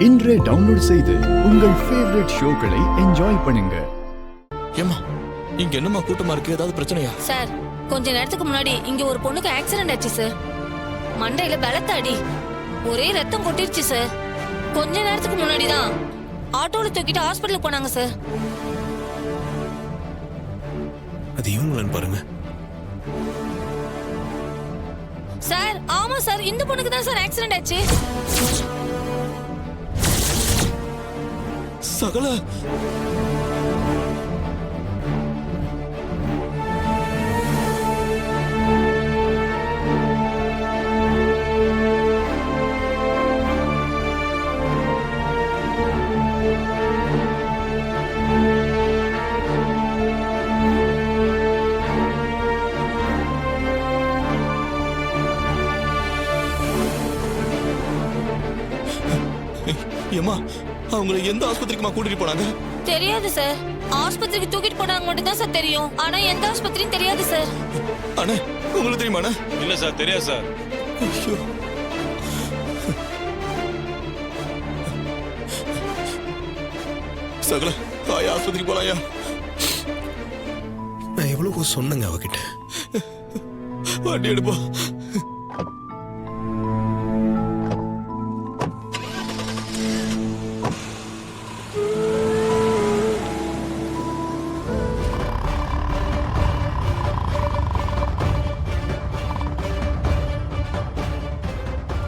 இன்றே டவுன்லோட் செய்து உங்கள் ஃபேவரட் ஷோக்களை என்ஜாய் பண்ணுங்க. ஏம்மா இங்க என்னம்மா கூட்டமா இருக்கு? ஏதாவது பிரச்சனையா? சார், கொஞ்ச நேரத்துக்கு முன்னாடி இங்க ஒரு பொண்ணுக்கு ஆக்சிடென்ட் ஆச்சு சார். மண்டையில பலத்த அடி, ஒரே ரத்தம் கொட்டிருச்சு சார். கொஞ்ச நேரத்துக்கு முன்னாடி தான் ஆட்டோல தூக்கிட்டு ஹாஸ்பிட்டலுக்கு போனாங்க சார். அது இவங்களான்னு பாருங்க. சார், ஆமா சார், இந்த பொண்ணுக்கு தான் சார் ஆக்சிடென்ட் ஆச்சு. சகல ஏம்மா அவங்களை எந்த ஆஸ்பத்திரிக்குமா கூட்டிட்டு போனாங்க? தெரியாது சார். ஆஸ்பத்திரிக்கு தூக்கிட்டு போனாங்க மட்டும் தான் சார் தெரியும். ஆனா எந்த ஆஸ்பத்திரியும் தெரியாது சார். அண்ணே, உங்களுக்கு தெரியுமா அண்ணே? இல்ல சார், தெரியாது சார். ஐயோ. சகல ஆயா ஆஸ்பத்திரிக்கு போலாயா? நான் எவ்வளவோ சொன்னேங்க அவகிட்ட. வண்டி எடுப்பா.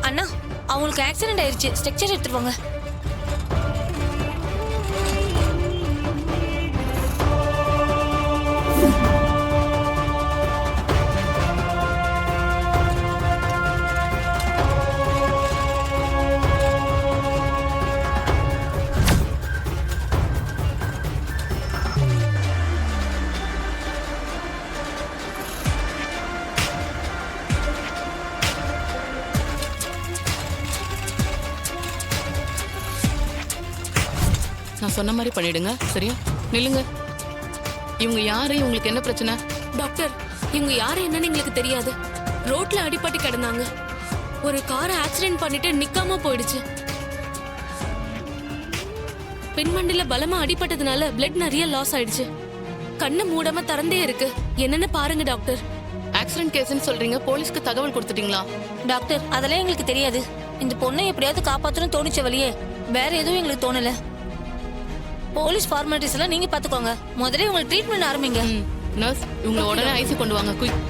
அண்ணா, அவங்களுக்கு ஆக்சிடென்ட் ஆயிருச்சு. ஸ்ட்ரக்சர் எடுத்துருவாங்க. நான் சொன்ன மாதிரி பண்ணிடுங்க. சரியா? நில்லுங்க. இவங்க யாரு? உங்களுக்கு என்ன பிரச்சனை? டாக்டர், இவங்க யாரு என்னன்னு எங்களுக்கு தெரியாது. ரோட்ல அடிபட்டு கிடந்தாங்க. ஒரு காரை ஆக்சிடென்ட் பண்ணிட்டு நிக்காம போயிடுச்சு. பின்மண்டில பலமா அடிபட்டதுனால பிளட் நிறைய லாஸ் ஆயிடுச்சு. கண்ணு மூடாம திறந்தே இருக்கு. என்னன்னு பாருங்க டாக்டர். ஆக்சிடென்ட் கேஸ்ன்னு சொல்றீங்க. போலீஸ்க்கு தகவல் கொடுத்துட்டீங்களா? டாக்டர், அதெல்லாம் எங்களுக்கு தெரியாது. இந்த பொண்ணை எப்படியாவது காப்பாத்தணும்னு தோணுச்ச வழியே வேற எதுவும் எங்களுக்கு தோணல. போலீஸ் ஃபார்மாலிட்டிஸ் எல்லாம் நீங்க பாத்துக்கோங்க. முதல்ல உங்களுக்கு ட்ரீட்மெண்ட் ஆரம்பிங்க. நர்ஸ், இவங்க உடனே ஐசி கொண்டு வாங்க. குயிக்.